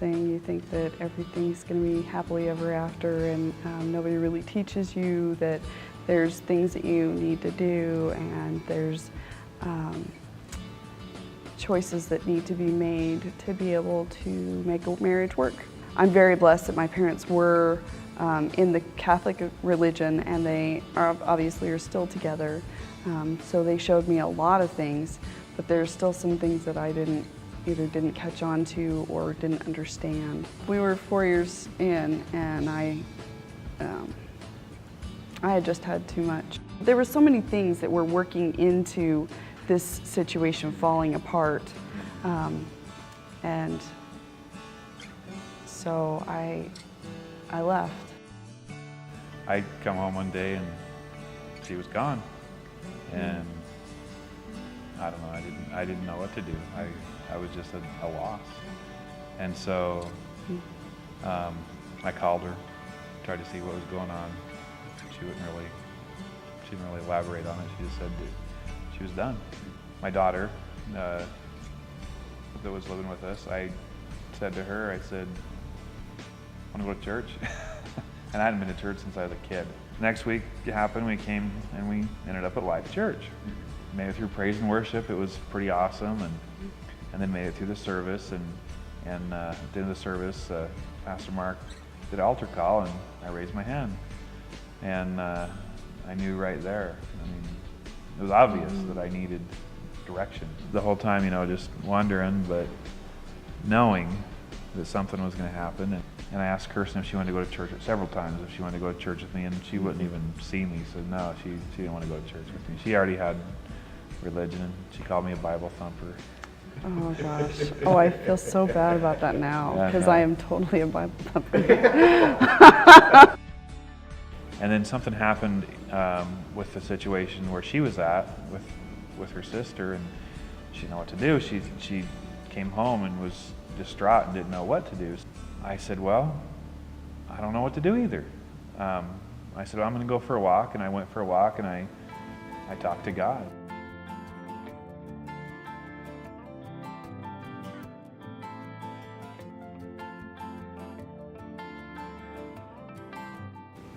You think that everything's going to be happily ever after, and nobody really teaches you that there's things that you need to do, and there's choices that need to be made to be able to make a marriage work. I'm very blessed that my parents were in the Catholic religion, and they obviously are still together. So they showed me a lot of things, but there's still some things that I either didn't catch on to or didn't understand. We were 4 years in, and I had just had too much. There were so many things that were working into this situation falling apart, and so I left. I come home one day and she was gone, and I don't know. I didn't know what to do. I was just a loss, and so I called her, tried to see what was going on. She didn't really elaborate on it. She just said that she was done. My daughter, that was living with us, I said to her, I said, "I want to go to church." And I hadn't been to church since I was a kid. Next week it happened. We came and we ended up at Life Church. Made it through praise and worship. It was pretty awesome, and then made it through the service. And at the end of the service, Pastor Mark did an altar call, and I raised my hand. And I knew right there. I mean, it was obvious that I needed direction. The whole time, just wondering, but knowing that something was going to happen. And I asked Kirsten if she wanted to go to church several times, if she wanted to go to church with me, and she wouldn't even see me. So no, she didn't want to go to church with me. She already had religion, and she called me a Bible thumper. Oh gosh. Oh, I feel so bad about that now, because I am totally a Bible thumper. And then something happened with the situation where she was at with her sister, and she didn't know what to do. She came home and was distraught and didn't know what to do. I said, well, I don't know what to do either. I said, well, I'm going to go for a walk, and I went for a walk, and I talked to God.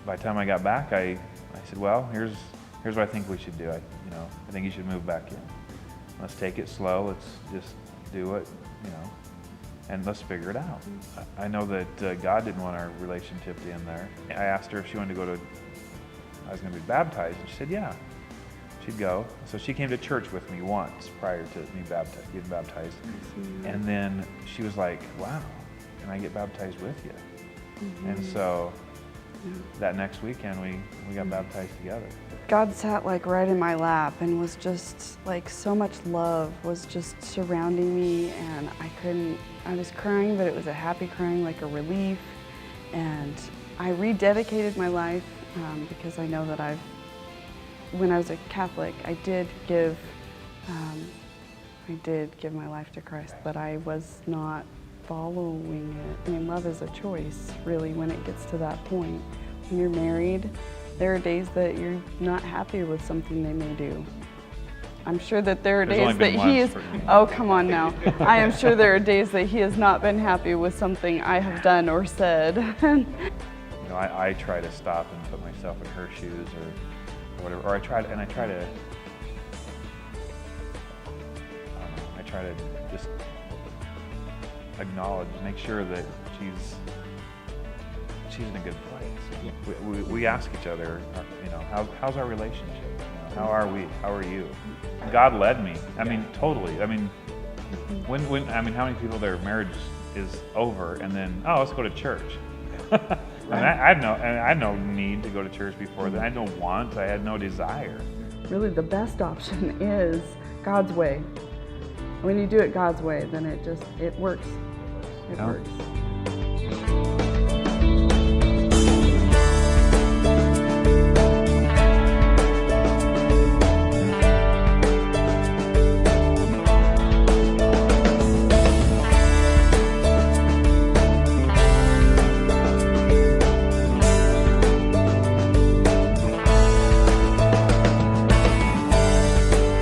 By the time I got back, I said, well, here's what I think we should do. I think you should move back in. Let's take it slow. Let's just do it, and let's figure it out. I know that God didn't want our relationship to end there. I asked her if she wanted to I was going to be baptized, and she said, yeah, she'd go. So she came to church with me once prior to me getting baptized. And then she was like, wow, can I get baptized with you? And so that next weekend, we got baptized together. God sat right in my lap and was just so much love was just surrounding me, and I was crying, but it was a happy crying, like a relief. And I rededicated my life because I know that when I was a Catholic, I did give my life to Christ, but I was not following it. I mean, love is a choice, really, when it gets to that point. When you're married, there are days that you're not happy with something they may do. I'm sure that there are days that he is, oh, come on now. I am sure there are days that he has not been happy with something I have done or said. I try to stop and put myself in her shoes or whatever, or I try to just acknowledge, make sure that she's in a good place. We ask each other, how's our relationship? How are we? How are you? God led me. I mean, totally. I mean, how many people their marriage is over and then, oh, let's go to church. I had no need to go to church before that. I had no want. I had no desire. Really, the best option is God's way. When you do it God's way, then it works. It works.